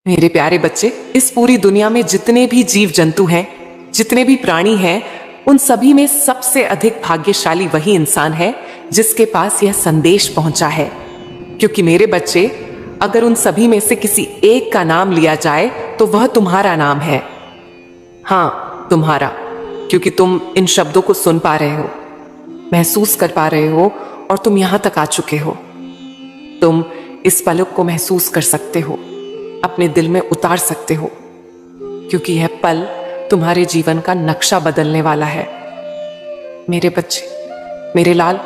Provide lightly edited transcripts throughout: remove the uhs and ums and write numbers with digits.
मेरे प्यारे बच्चे, इस पूरी दुनिया में जितने भी जीव जंतु हैं, जितने भी प्राणी हैं, उन सभी में सबसे अधिक भाग्यशाली वही इंसान है जिसके पास यह संदेश पहुंचा है। क्योंकि मेरे बच्चे, अगर उन सभी में से किसी एक का नाम लिया जाए तो वह तुम्हारा नाम है। हाँ, तुम्हारा, क्योंकि तुम इन शब्दों को सुन पा रहे हो, महसूस कर पा रहे हो और तुम यहां तक आ चुके हो। तुम इस पलक को महसूस कर सकते हो, अपने दिल में उतार सकते हो, क्योंकि यह पल तुम्हारे जीवन का नक्शा बदलने वाला है। मेरे बच्चे, मेरे लाल,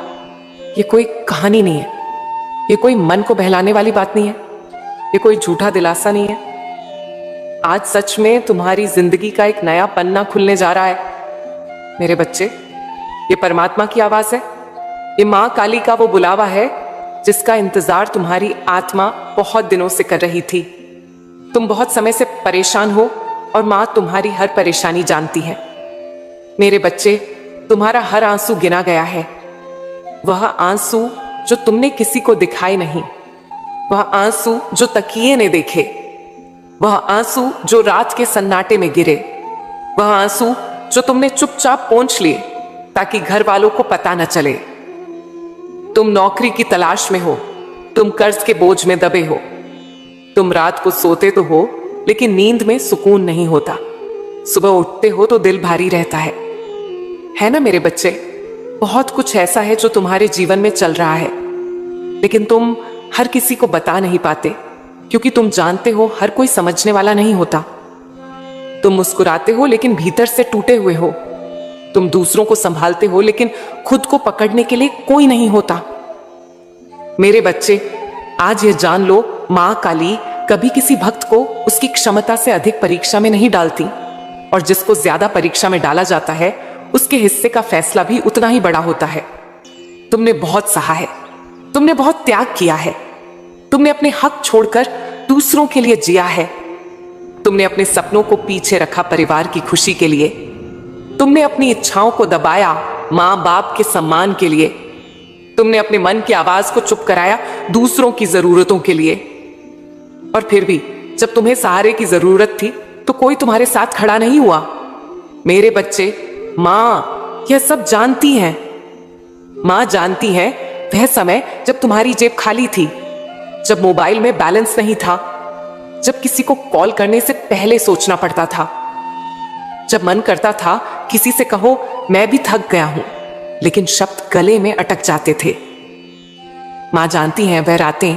ये कोई कहानी नहीं है, ये कोई मन को बहलाने वाली बात नहीं है, ये कोई झूठा दिलासा नहीं है। आज सच में तुम्हारी जिंदगी का एक नया पन्ना खुलने जा रहा है। मेरे बच्चे, ये परमात्मा की आवाज है, ये मां काली का वो बुलावा है जिसका इंतजार तुम्हारी आत्मा बहुत दिनों से कर रही थी। तुम बहुत समय से परेशान हो और मां तुम्हारी हर परेशानी जानती है। मेरे बच्चे, तुम्हारा हर आंसू गिना गया है। वह आंसू जो तुमने किसी को दिखाए नहीं, वह आंसू जो तकिए ने देखे, वह आंसू जो रात के सन्नाटे में गिरे, वह आंसू जो तुमने चुपचाप पोंछ लिए ताकि घर वालों को पता न चले। तुम नौकरी की तलाश में हो, तुम कर्ज के बोझ में दबे हो, तुम रात को सोते तो हो लेकिन नींद में सुकून नहीं होता। सुबह उठते हो तो दिल भारी रहता है ना मेरे बच्चे? बहुत कुछ ऐसा है जो तुम्हारे जीवन में चल रहा है, लेकिन तुम हर किसी को बता नहीं पाते, क्योंकि तुम जानते हो हर कोई समझने वाला नहीं होता। तुम मुस्कुराते हो लेकिन भीतर से टूटे हुए हो। तुम दूसरों को संभालते हो लेकिन खुद को पकड़ने के लिए कोई नहीं होता। मेरे बच्चे, आज ये जान लो, मां काली कभी किसी भक्त को उसकी क्षमता से अधिक परीक्षा में नहीं डालती, और जिसको ज्यादा परीक्षा में डाला जाता है उसके हिस्से का फैसला भी उतना ही बड़ा होता है। तुमने बहुत सहा है, तुमने बहुत त्याग किया है, तुमने अपने हक छोड़कर दूसरों के लिए जिया है, तुमने अपने सपनों को पीछे रखा परिवार की खुशी के लिए, तुमने अपनी इच्छाओं को दबाया मां बाप के सम्मान के लिए, तुमने अपने मन की आवाज को चुप कराया दूसरों की जरूरतों के लिए। और फिर भी जब तुम्हें सहारे की जरूरत थी तो कोई तुम्हारे साथ खड़ा नहीं हुआ। मेरे बच्चे, मां यह सब जानती है। मां जानती है वह समय जब तुम्हारी जेब खाली थी, जब मोबाइल में बैलेंस नहीं था, जब किसी को कॉल करने से पहले सोचना पड़ता था, जब मन करता था किसी से कहो मैं भी थक गया हूं, लेकिन शब्द गले में अटक जाते थे। मां जानती हैं वह रातें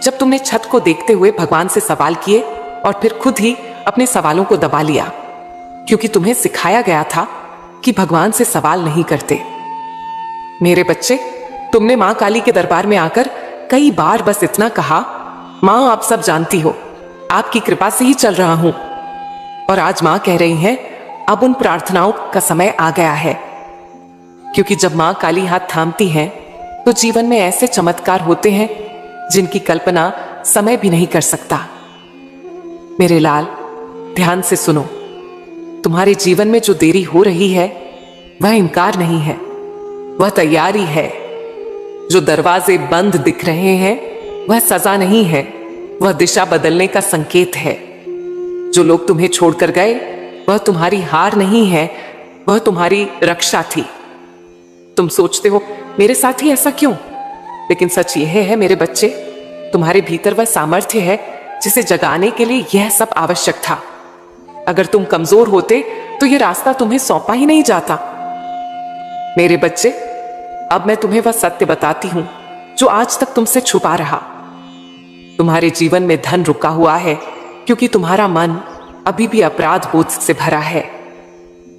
जब तुमने छत को देखते हुए भगवान से सवाल किए और फिर खुद ही अपने सवालों को दबा लिया, क्योंकि तुम्हें सिखाया गया था कि भगवान से सवाल नहीं करते। मेरे बच्चे, तुमने मां काली के दरबार में आकर कई बार बस इतना कहा, मां आप सब जानती हो, आपकी कृपा से ही चल रहा हूं। और आज मां कह रही हैं, अब उन प्रार्थनाओं का समय आ गया है, क्योंकि जब मां काली हाथ थामती हैं तो जीवन में ऐसे चमत्कार होते हैं जिनकी कल्पना समय भी नहीं कर सकता। मेरे लाल, ध्यान से सुनो, तुम्हारे जीवन में जो देरी हो रही है वह इनकार नहीं है, वह तैयारी है। जो दरवाजे बंद दिख रहे हैं वह सजा नहीं है, वह दिशा बदलने का संकेत है। जो लोग तुम्हें छोड़कर गए वह तुम्हारी हार नहीं है, वह तुम्हारी रक्षा थी। तुम सोचते हो मेरे साथ ही ऐसा क्यों, लेकिन सच यह है मेरे बच्चे, तुम्हारे भीतर वह सामर्थ्य है जिसे जगाने के लिए यह सब आवश्यक था। अगर तुम कमजोर होते तो यह रास्ता तुम्हें सौंपा ही नहीं जाता। मेरे बच्चे, अब मैं तुम्हें वह सत्य बताती हूं जो आज तक तुमसे छुपा रहा। तुम्हारे जीवन में धन रुका हुआ है क्योंकि तुम्हारा मन अभी भी अपराध बोध से भरा है।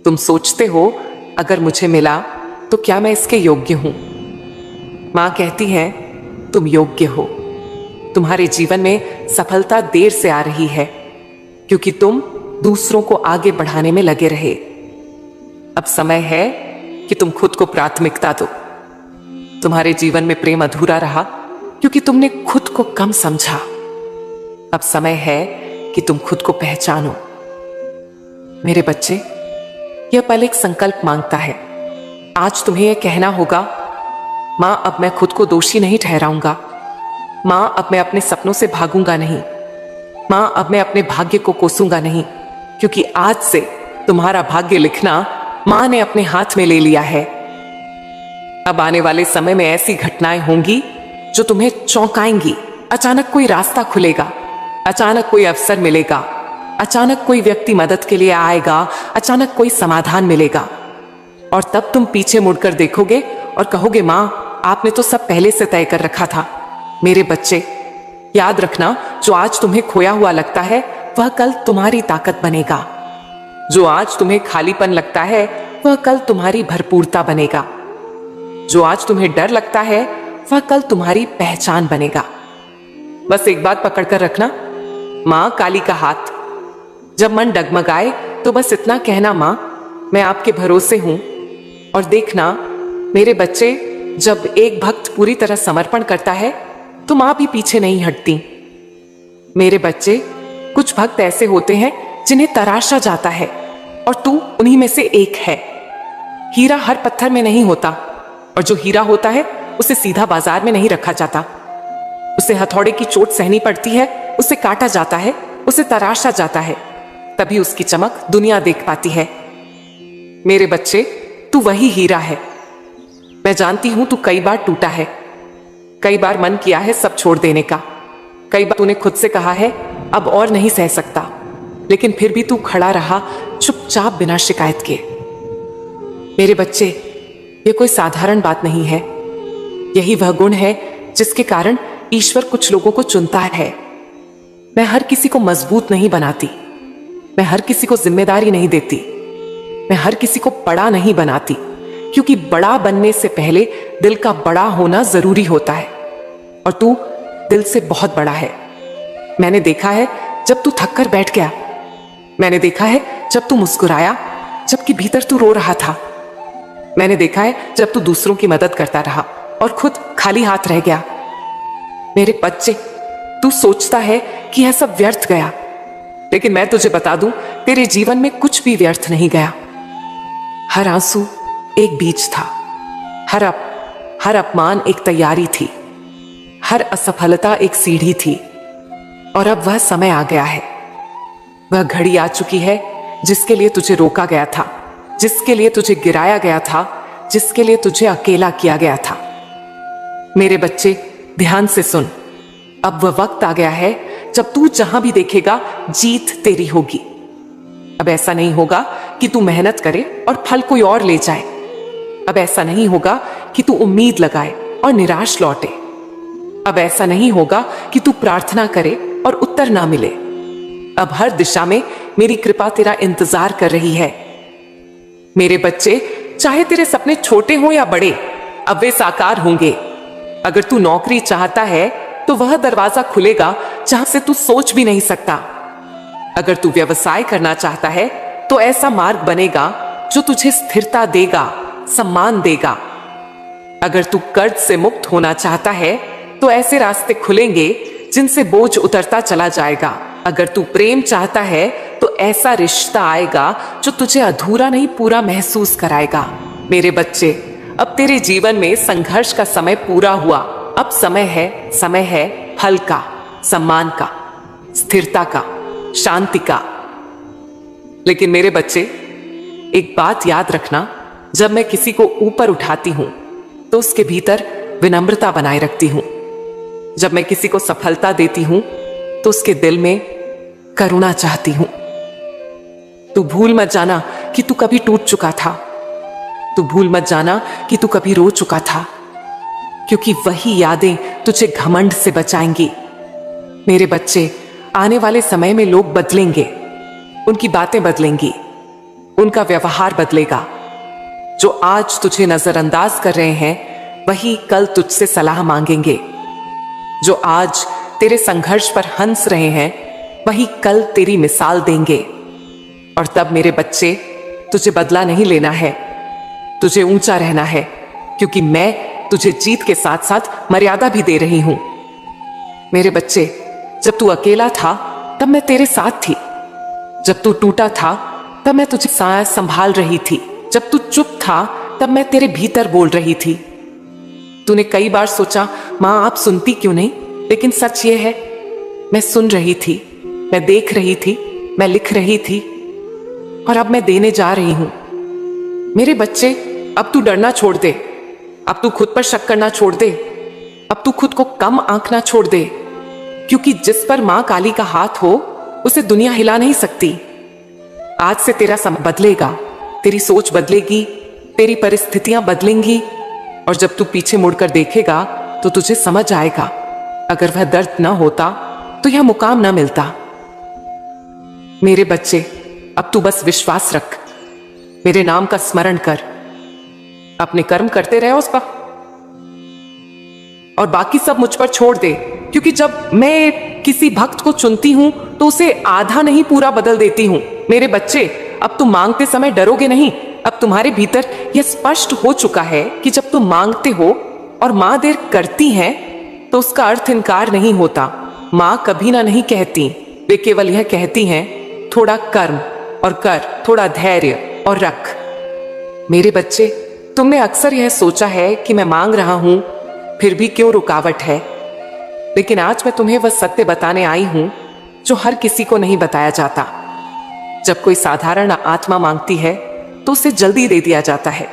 तुम सोचते हो अगर मुझे मिला तो क्या मैं इसके योग्य हूं? मां कहती है तुम योग्य हो। तुम्हारे जीवन में सफलता देर से आ रही है क्योंकि तुम दूसरों को आगे बढ़ाने में लगे रहे। अब समय है कि तुम खुद को प्राथमिकता दो। तुम्हारे जीवन में प्रेम अधूरा रहा क्योंकि तुमने खुद को कम समझा। अब समय है कि तुम खुद को पहचानो। मेरे बच्चे, यह पल एक संकल्प मांगता है। आज तुम्हें यह कहना होगा, मां अब मैं खुद को दोषी नहीं ठहराऊंगा, मां अब मैं अपने सपनों से भागूंगा नहीं, माँ, अब मैं अपने भाग्य को कोसूंगा नहीं, क्योंकि आज से तुम्हारा भाग्य लिखना माँ ने अपने हाथ में ले लिया है। अब आने वाले समय में ऐसी घटनाएं होंगी जो तुम्हें चौंकाएंगी। अचानक कोई रास्ता खुलेगा, अचानक कोई अवसर मिलेगा, अचानक कोई व्यक्ति मदद के लिए आएगा, अचानक कोई समाधान मिलेगा। और तब तुम पीछे मुड़कर देखोगे और कहोगे, माँ, आपने तो सब पहले से तय कर रखा था। मेरे बच्चे, याद रखना, जो आज तुम्हें खोया हुआ लगता है वह कल तुम्हारी ताकत बनेगा। जो आज तुम्हें खालीपन लगता है वह कल तुम्हारी भरपूरता बनेगा। जो आज तुम्हें डर लगता है वह कल तुम्हारी पहचान बनेगा। बस एक बात पकड़ कर रखना, माँ काली का हाथ। जब मन डगमगाए तो बस इतना कहना, माँ, मैं आपके भरोसे हूं। और देखना मेरे बच्चे, जब एक भक्त पूरी तरह समर्पण करता है तो मां भी पीछे नहीं हटती। मेरे बच्चे, कुछ भक्त ऐसे होते हैं जिन्हें तराशा जाता है और तू उन्हीं में से एक है। हीरा हर पत्थर में नहीं होता, और जो हीरा होता है उसे सीधा बाजार में नहीं रखा जाता। उसे हथौड़े की चोट सहनी पड़ती है, उसे काटा जाता है, उसे तराशा जाता है, तभी उसकी चमक दुनिया देख पाती है। मेरे बच्चे, तू वही हीरा है। मैं जानती हूं तू कई बार टूटा है, कई बार मन किया है सब छोड़ देने का, कई बार तूने खुद से कहा है अब और नहीं सह सकता, लेकिन फिर भी तू खड़ा रहा चुपचाप बिना शिकायत के। मेरे बच्चे, ये कोई साधारण बात नहीं है। यही वह गुण है जिसके कारण ईश्वर कुछ लोगों को चुनता है। मैं हर किसी को मजबूत नहीं बनाती, मैं हर किसी को जिम्मेदारी नहीं देती, मैं हर किसी को बड़ा नहीं बनाती, क्योंकि बड़ा बनने से पहले दिल का बड़ा होना जरूरी होता है। और तू दिल से बहुत बड़ा है। मैंने देखा है जब तू थक कर बैठ गया, मैंने देखा है जब तू मुस्कुराया जबकि भीतर तू रो रहा था, मैंने देखा है जब तू दूसरों की मदद करता रहा और खुद खाली हाथ रह गया। मेरे बच्चे, तू सोचता है कि यह सब व्यर्थ गया, लेकिन मैं तुझे बता दूं, तेरे जीवन में कुछ भी व्यर्थ नहीं गया। हर आंसू एक बीज था, हर अपमान एक तैयारी थी, हर असफलता एक सीढ़ी थी। और अब वह समय आ गया है, वह घड़ी आ चुकी है जिसके लिए तुझे रोका गया था, जिसके लिए तुझे गिराया गया था, जिसके लिए तुझे अकेला किया गया था। मेरे बच्चे, ध्यान से सुन, अब वह वक्त आ गया है जब तू जहां भी देखेगा जीत तेरी होगी। अब ऐसा नहीं होगा कि तू मेहनत करे और फल कोई और ले जाए। अब ऐसा नहीं होगा कि तू उम्मीद लगाए और निराश लौटे। अब ऐसा नहीं होगा कि तू प्रार्थना करे और उत्तर ना मिले। अब हर दिशा में मेरी कृपा तेरा इंतजार कर रही है। मेरे बच्चे, चाहे तेरे सपने छोटे हों या बड़े, अब वे साकार होंगे। अगर तू नौकरी चाहता है तो वह दरवाजा खुलेगा जहां से तू सोच भी नहीं सकता। अगर तू व्यवसाय करना चाहता है तो ऐसा मार्ग बनेगा जो तुझे स्थिरता देगा, सम्मान देगा। अगर तू कर्ज से मुक्त होना चाहता है तो ऐसे रास्ते खुलेंगे जिनसे बोझ उतरता चला जाएगा। अगर तू प्रेम चाहता है तो ऐसा रिश्ता आएगा जो तुझे अधूरा नहीं पूरा महसूस कराएगा। मेरे बच्चे, अब तेरे जीवन में संघर्ष का समय पूरा हुआ। अब समय है फल का, सम्मान का, स्थिरता का, शांति का। लेकिन मेरे बच्चे, एक बात याद रखना, जब मैं किसी को ऊपर उठाती हूं तो उसके भीतर विनम्रता बनाए रखती हूं। जब मैं किसी को सफलता देती हूं तो उसके दिल में करुणा चाहती हूं। तू भूल मत जाना कि तू कभी टूट चुका था, तू भूल मत जाना कि तू कभी रो चुका था, क्योंकि वही यादें तुझे घमंड से बचाएंगी। मेरे बच्चे, आने वाले समय में लोग बदलेंगे, उनकी बातें बदलेंगी, उनका व्यवहार बदलेगा। जो आज तुझे नजरअंदाज कर रहे हैं वही कल तुझसे सलाह मांगेंगे। जो आज तेरे संघर्ष पर हंस रहे हैं वही कल तेरी मिसाल देंगे। और तब मेरे बच्चे, तुझे बदला नहीं लेना है, तुझे ऊंचा रहना है, क्योंकि मैं तुझे जीत के साथ साथ मर्यादा भी दे रही हूं। मेरे बच्चे, जब तू अकेला था तब मैं तेरे साथ थी, जब तू टूटा था तब मैं तुझे संभाल रही थी, जब तू चुप था तब मैं तेरे भीतर बोल रही थी। तूने कई बार सोचा, मां आप सुनती क्यों नहीं, लेकिन सच ये है, मैं सुन रही थी, मैं देख रही थी, मैं लिख रही थी, और अब मैं देने जा रही हूं। मेरे बच्चे, अब तू डरना छोड़ दे, अब तू खुद पर शक करना छोड़ दे, अब तू खुद को कम आंकना छोड़ दे, क्योंकि जिस पर मां काली का हाथ हो उसे दुनिया हिला नहीं सकती। आज से तेरा समय बदलेगा, तेरी सोच बदलेगी, तेरी परिस्थितियां बदलेंगी, और जब तू पीछे मुड़कर देखेगा तो तुझे समझ आएगा, अगर वह दर्द न होता तो यह मुकाम न मिलता। मेरे बच्चे, अब तू बस विश्वास रख, मेरे नाम का स्मरण कर, अपने कर्म करते रहे उस पर, और बाकी सब मुझ पर छोड़ दे, क्योंकि जब मैं किसी भक्त को चुनती हूं तो उसे आधा नहीं पूरा बदल देती हूं। मेरे बच्चे, अब तुम मांगते समय डरोगे नहीं। अब तुम्हारे भीतर यह स्पष्ट हो चुका है कि जब तुम मांगते हो और मां देर करती हैं तो उसका अर्थ इनकार नहीं होता। मां कभी ना नहीं कहती, वे केवल यह कहती हैं, थोड़ा कर्म और कर, थोड़ा धैर्य और रख। मेरे बच्चे, तुमने अक्सर यह सोचा है कि मैं मांग रहा हूं फिर भी क्यों रुकावट है, लेकिन आज मैं तुम्हें वह सत्य बताने आई हूं जो हर किसी को नहीं बताया जाता। जब कोई साधारण आत्मा मांगती है तो उसे जल्दी दे दिया जाता है,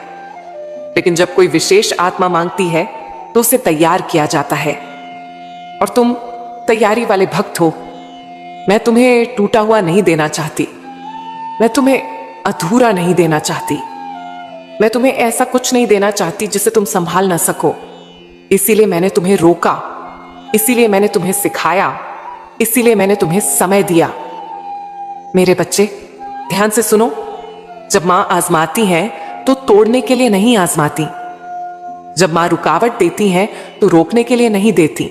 लेकिन जब कोई विशेष आत्मा मांगती है तो उसे तैयार किया जाता है, और तुम तैयारी वाले भक्त हो। मैं तुम्हें टूटा हुआ नहीं देना चाहती, मैं तुम्हें अधूरा नहीं देना चाहती, मैं तुम्हें ऐसा कुछ नहीं देना चाहती जिसे तुम संभाल ना सको। इसीलिए मैंने तुम्हें रोका, इसीलिए मैंने तुम्हें सिखाया, इसीलिए मैंने तुम्हें समय दिया। मेरे बच्चे, ध्यान से सुनो, जब मां आजमाती है तो तोड़ने के लिए नहीं आजमाती, जब मां रुकावट देती है तो रोकने के लिए नहीं देती।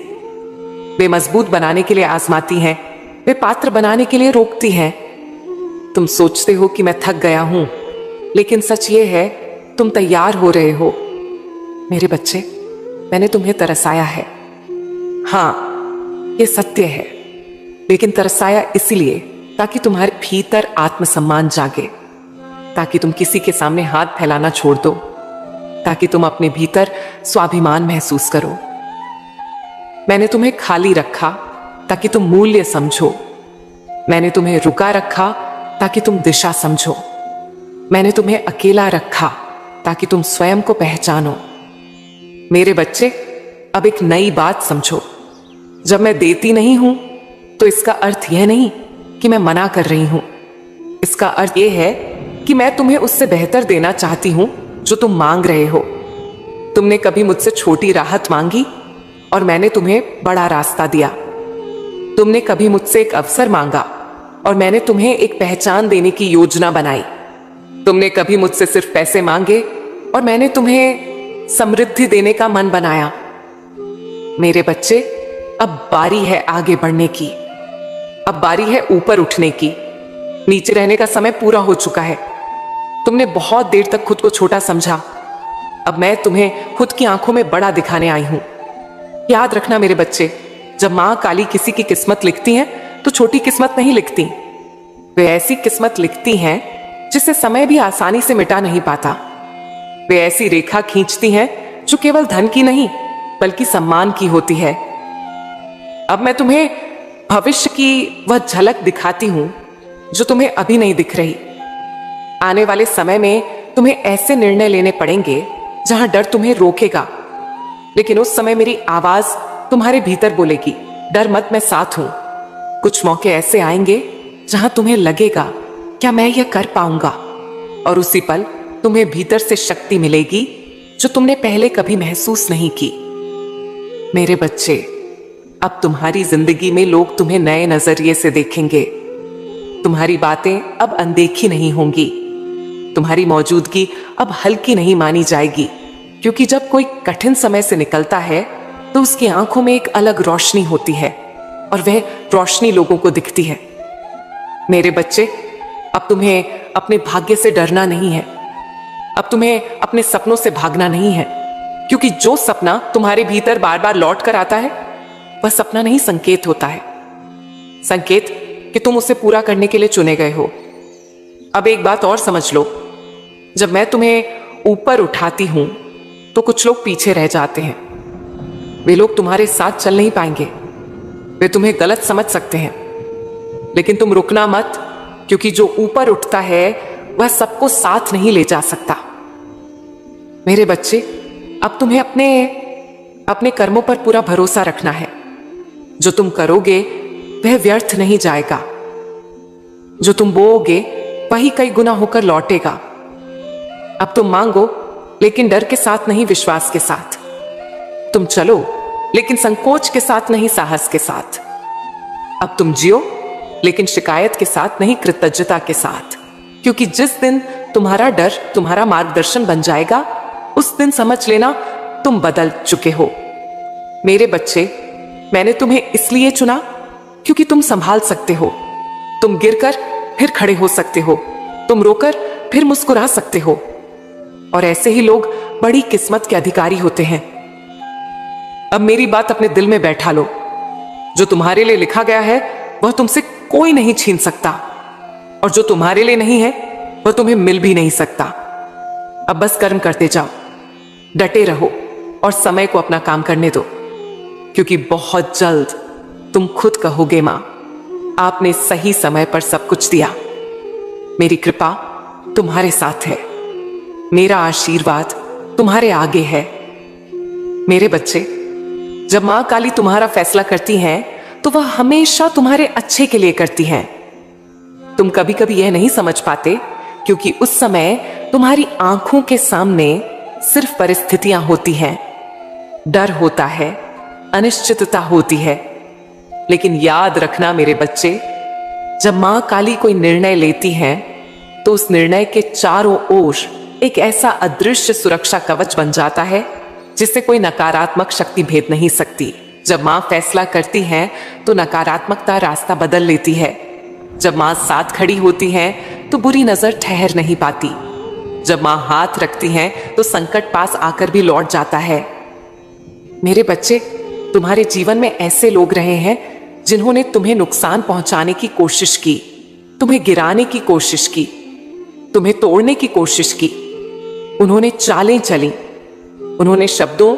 वे मजबूत बनाने के लिए आजमाती हैं, वे पात्र बनाने के लिए रोकती हैं। तुम सोचते हो कि मैं थक गया हूं, लेकिन सच ये है तुम तैयार हो रहे हो। मेरे बच्चे, मैंने तुम्हें तरसाया है, हां ये सत्य है, लेकिन तरसाया इसलिए ताकि तुम्हारे भीतर आत्मसम्मान जागे, ताकि तुम किसी के सामने हाथ फैलाना छोड़ दो, ताकि तुम अपने भीतर स्वाभिमान महसूस करो। मैंने तुम्हें खाली रखा ताकि तुम मूल्य समझो, मैंने तुम्हें रुका रखा ताकि तुम दिशा समझो, मैंने तुम्हें अकेला रखा ताकि तुम स्वयं को पहचानो। मेरे बच्चे, अब एक नई बात समझो, जब मैं देती नहीं हूं तो इसका अर्थ यह नहीं कि मैं मना कर रही हूं, इसका अर्थ यह है कि मैं तुम्हें उससे बेहतर देना चाहती हूं जो तुम मांग रहे हो। तुमने कभी मुझसे छोटी राहत मांगी और मैंने तुम्हें बड़ा रास्ता दिया। तुमने कभी मुझसे एक अवसर मांगा और मैंने तुम्हें एक पहचान देने की योजना बनाई। तुमने कभी मुझसे सिर्फ पैसे मांगे और मैंने तुम्हें समृद्धि देने का मन बनाया। मेरे बच्चे, अब बारी है आगे बढ़ने की, अब बारी है ऊपर उठने की। नीचे रहने का समय पूरा हो चुका है। तुमने बहुत देर तक खुद को छोटा समझा, अब मैं तुम्हें खुद की आंखों में बड़ा दिखाने आई हूं। याद रखना मेरे बच्चे, जब मां काली किसी की किस्मत लिखती हैं तो छोटी किस्मत नहीं लिखती, वे ऐसी किस्मत लिखती हैं जिसे समय भी आसानी से मिटा नहीं पाता। वे ऐसी रेखा खींचती हैं जो केवल धन की नहीं बल्कि सम्मान की होती है। अब मैं तुम्हें भविष्य की वह झलक दिखाती हूं जो तुम्हें अभी नहीं दिख रही। आने वाले समय में तुम्हें ऐसे निर्णय लेने पड़ेंगे जहां डर तुम्हें रोकेगा, लेकिन उस समय मेरी आवाज तुम्हारे भीतर बोलेगी, डर मत, मैं साथ हूं। कुछ मौके ऐसे आएंगे जहां तुम्हें लगेगा, क्या मैं यह कर पाऊंगा, और उसी पल तुम्हें भीतर से शक्ति मिलेगी जो तुमने पहले कभी महसूस नहीं की। मेरे बच्चे, अब तुम्हारी जिंदगी में लोग तुम्हें नए नजरिए से देखेंगे। तुम्हारी बातें अब अनदेखी नहीं होंगी, तुम्हारी मौजूदगी अब हल्की नहीं मानी जाएगी, क्योंकि जब कोई कठिन समय से निकलता है तो उसकी आंखों में एक अलग रोशनी होती है और वह रोशनी लोगों को दिखती है। मेरे बच्चे, अब तुम्हें अपने भाग्य से डरना नहीं है, अब तुम्हें अपने सपनों से भागना नहीं है, क्योंकि जो सपना तुम्हारे भीतर बार बार लौट कर आता है वह सपना नहीं, संकेत होता है। संकेत कि तुम उसे पूरा करने के लिए चुने गए हो। अब एक बात और समझ लो, जब मैं तुम्हें ऊपर उठाती हूं तो कुछ लोग पीछे रह जाते हैं। वे लोग तुम्हारे साथ चल नहीं पाएंगे, वे तुम्हें गलत समझ सकते हैं, लेकिन तुम रुकना मत, क्योंकि जो ऊपर उठता है वह सबको साथ नहीं ले जा सकता। मेरे बच्चे, अब तुम्हें अपने कर्मों पर पूरा भरोसा रखना है। जो तुम करोगे वह व्यर्थ नहीं जाएगा। जो तुम बोओगे वही कई गुना होकर लौटेगा। अब तुम मांगो, लेकिन डर के साथ नहीं, विश्वास के साथ। तुम चलो, लेकिन संकोच के साथ नहीं, साहस के साथ। अब तुम जियो, लेकिन शिकायत के साथ नहीं, कृतज्ञता के साथ। क्योंकि जिस दिन तुम्हारा डर तुम्हारा मार्गदर्शन बन जाएगा, उस दिन समझ लेना तुम बदल चुके हो। मेरे बच्चे, मैंने तुम्हें इसलिए चुना क्योंकि तुम संभाल सकते हो। तुम गिरकर फिर खड़े हो सकते हो, तुम रोकर फिर मुस्कुरा सकते हो। और ऐसे ही लोग बड़ी किस्मत के अधिकारी होते हैं। अब मेरी बात अपने दिल में बैठा लो। जो तुम्हारे लिए लिखा गया है वह तुमसे कोई नहीं छीन सकता, और जो तुम्हारे लिए नहीं है वह तुम्हें मिल भी नहीं सकता। अब बस कर्म करते जाओ, डटे रहो और समय को अपना काम करने दो, क्योंकि बहुत जल्द तुम खुद कहोगे, मां, आपने सही समय पर सब कुछ दिया। मेरी कृपा तुम्हारे साथ है, मेरा आशीर्वाद तुम्हारे आगे है। मेरे बच्चे, जब मां काली तुम्हारा फैसला करती हैं, तो वह हमेशा तुम्हारे अच्छे के लिए करती हैं। तुम कभी कभी यह नहीं समझ पाते, क्योंकि उस समय तुम्हारी आंखों के सामने सिर्फ परिस्थितियां होती हैं, डर होता है, अनिश्चितता होती है। लेकिन याद रखना मेरे बच्चे, जब मां काली कोई निर्णय लेती हैं, तो उस निर्णय के चारों ओर एक ऐसा अदृश्य सुरक्षा कवच बन जाता है जिससे कोई नकारात्मक शक्ति भेद नहीं सकती। जब मां फैसला करती हैं, तो नकारात्मकता रास्ता बदल लेती है। जब मां साथ खड़ी होती हैं, तो बुरी नजर ठहर नहीं पाती। जब मां हाथ रखती हैं, तो संकट पास आकर भी लौट जाता है। मेरे बच्चे, तुम्हारे जीवन में ऐसे लोग रहे हैं जिन्होंने तुम्हें नुकसान पहुंचाने की कोशिश की, तुम्हें गिराने की कोशिश की, तुम्हें तोड़ने की कोशिश की। उन्होंने चालें चली, उन्होंने शब्दों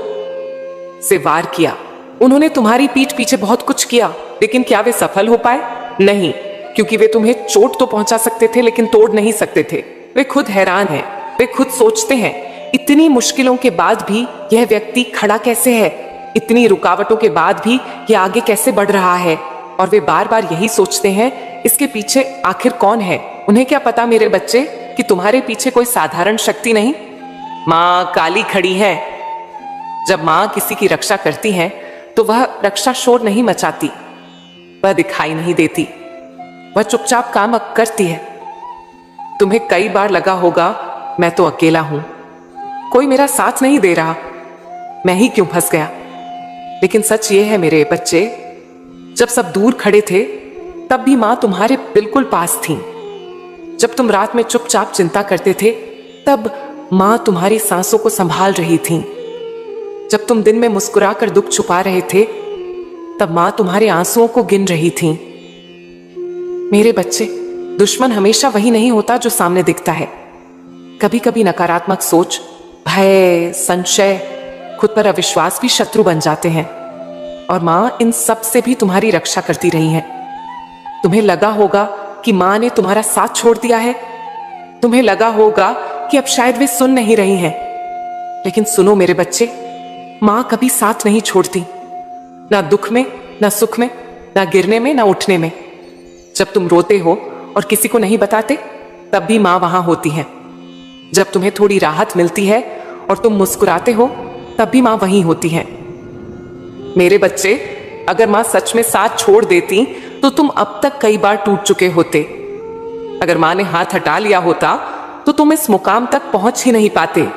से वार किया, उन्होंने तुम्हारी पीठ पीछे बहुत कुछ किया। लेकिन क्या वे सफल हो पाए? नहीं, क्योंकि वे तुम्हें चोट तो पहुंचा सकते थे, लेकिन तोड़ नहीं सकते थे। वे खुद हैरान हैं, वे खुद सोचते हैं, इतनी मुश्किलों के बाद भी यह व्यक्ति खड़ा कैसे है, इतनी रुकावटों के बाद भी यह आगे कैसे बढ़ रहा है। और वे बार बार यही सोचते हैं, इसके पीछे आखिर कौन है। उन्हें क्या पता मेरे बच्चे, कि तुम्हारे पीछे कोई साधारण शक्ति नहीं, मां काली खड़ी है। जब मां किसी की रक्षा करती है, तो वह रक्षा शोर नहीं मचाती, वह दिखाई नहीं देती, वह चुपचाप काम करती है। तुम्हें कई बार लगा होगा, मैं तो अकेला हूं, कोई मेरा साथ नहीं दे रहा, मैं ही क्यों फंस गया। लेकिन सच ये है मेरे बच्चे, जब सब दूर खड़े थे, तब भी मां तुम्हारे बिल्कुल पास थी। जब तुम रात में चुपचाप चिंता करते थे, तब मां तुम्हारी सांसों को संभाल रही थी। जब तुम दिन में मुस्कुराकर दुख छुपा रहे थे, तब मां तुम्हारे आंसुओं को गिन रही थी। मेरे बच्चे, दुश्मन हमेशा वही नहीं होता जो सामने दिखता है। कभी कभी नकारात्मक सोच, भय, संशय, खुद पर अविश्वास भी शत्रु बन जाते हैं। और मां इन सब से भी तुम्हारी रक्षा करती रही है। तुम्हें लगा होगा कि मां ने तुम्हारा साथ छोड़ दिया है, तुम्हें लगा होगा कि अब शायद वे सुन नहीं रही हैं। लेकिन सुनो मेरे बच्चे, मां कभी साथ नहीं छोड़ती, ना दुख में, ना सुख में, ना गिरने में, ना उठने में। जब तुम रोते हो और किसी को नहीं बताते, तब भी मां वहां होती है। जब तुम्हें थोड़ी राहत मिलती है और तुम मुस्कुराते हो, तब भी मां वहीं होती है। मेरे बच्चे, अगर मां सच में साथ छोड़ देती, तो तुम अब तक कई बार टूट चुके होते। अगर मां ने हाथ हटा लिया होता, तो तुम इस मुकाम तक पहुंच ही नहीं पाते।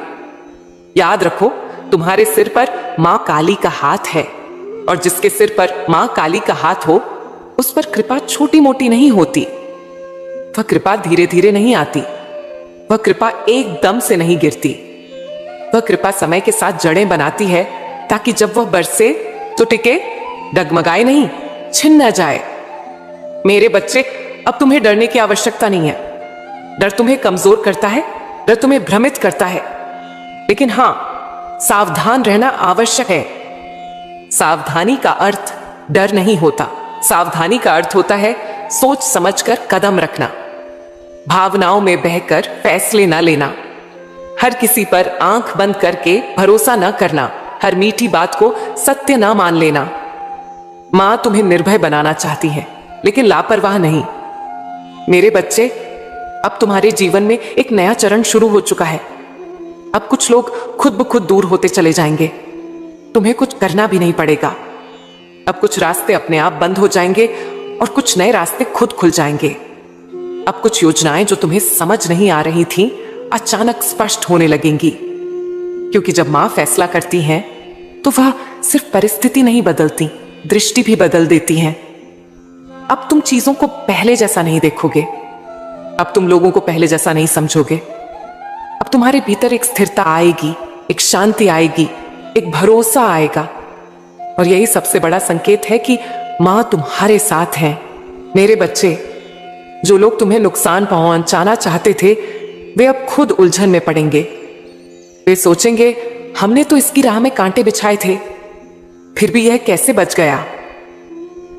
याद रखो, तुम्हारे सिर पर मां काली का हाथ है, और जिसके सिर पर मां काली का हाथ हो, उस पर कृपा छोटी मोटी नहीं होती। वह कृपा धीरे धीरे नहीं आती, वह कृपा एकदम से नहीं गिरती। वह कृपा समय के साथ जड़ें बनाती है, ताकि जब वह बरसे तो टिके, डगमगाए नहीं, छिन न जाए। मेरे बच्चे, अब तुम्हें डरने की आवश्यकता नहीं है। डर तुम्हें कमजोर करता है, डर तुम्हें भ्रमित करता है। लेकिन हां, सावधान रहना आवश्यक है। सावधानी का अर्थ डर नहीं होता, सावधानी का अर्थ होता है सोच समझकर कदम रखना, भावनाओं में बहकर फैसले न लेना, हर किसी पर आंख बंद करके भरोसा न करना, हर मीठी बात को सत्य न मान लेना। मां तुम्हें निर्भय बनाना चाहती है, लेकिन लापरवाह नहीं। मेरे बच्चे, अब तुम्हारे जीवन में एक नया चरण शुरू हो चुका है। अब कुछ लोग खुद ब खुद दूर होते चले जाएंगे, तुम्हें कुछ करना भी नहीं पड़ेगा। अब कुछ रास्ते अपने आप बंद हो जाएंगे और कुछ नए रास्ते खुद खुल जाएंगे। अब कुछ योजनाएं जो तुम्हें समझ नहीं आ रही थीं, अचानक स्पष्ट होने लगेंगी, क्योंकि जब मां फैसला करती हैं तो वह सिर्फ परिस्थिति नहीं बदलती, दृष्टि भी बदल देती हैं। अब तुम चीजों को पहले जैसा नहीं देखोगे, अब तुम लोगों को पहले जैसा नहीं समझोगे। अब तुम्हारे भीतर एक स्थिरता आएगी, एक शांति आएगी, एक भरोसा आएगा। और यही सबसे बड़ा संकेत है कि मां तुम्हारे साथ है। मेरे बच्चे, जो लोग तुम्हें नुकसान पहुंचाना चाहते थे, वे अब खुद उलझन में पड़ेंगे। वे सोचेंगे, हमने तो इसकी राह में कांटे बिछाए थे, फिर भी यह कैसे बच गया।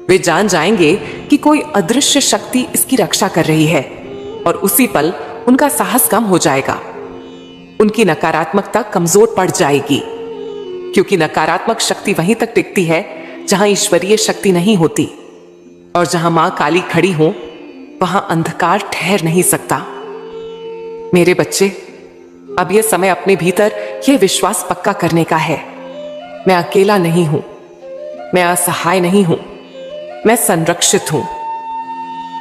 वे जान जाएंगे कि कोई अदृश्य शक्ति इसकी रक्षा कर रही है, और उसी पल उनका साहस कम हो जाएगा। उनकी नकारात्मकता कमजोर पड़ जाएगी, क्योंकि नकारात्मक शक्ति वहीं तक टिकती है जहां ईश्वरीय शक्ति नहीं होती, और जहां मां काली खड़ी हो वहां अंधकार ठहर नहीं सकता। मेरे बच्चे, अब यह समय अपने भीतर यह विश्वास पक्का करने का है, मैं अकेला नहीं हूं, मैं असहाय नहीं हूं, मैं संरक्षित हूं।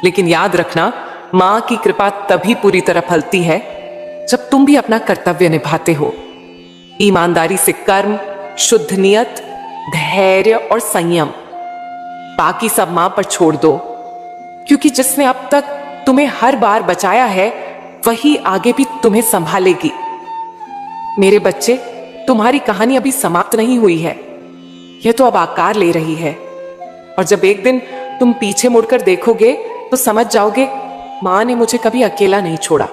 लेकिन याद रखना, मां की कृपा तभी पूरी तरह फलती है जब तुम भी अपना कर्तव्य निभाते हो, ईमानदारी से कर्म, शुद्ध नियत, धैर्य और संयम। बाकी सब मां पर छोड़ दो, क्योंकि जिसने अब तक तुम्हें हर बार बचाया है, वही आगे भी तुम्हें संभालेगी। मेरे बच्चे, तुम्हारी कहानी अभी समाप्त नहीं हुई है, यह तो अब आकार ले रही है। और जब एक दिन तुम पीछे मुड़कर देखोगे तो समझ जाओगे, मां ने मुझे कभी अकेला नहीं छोड़ा।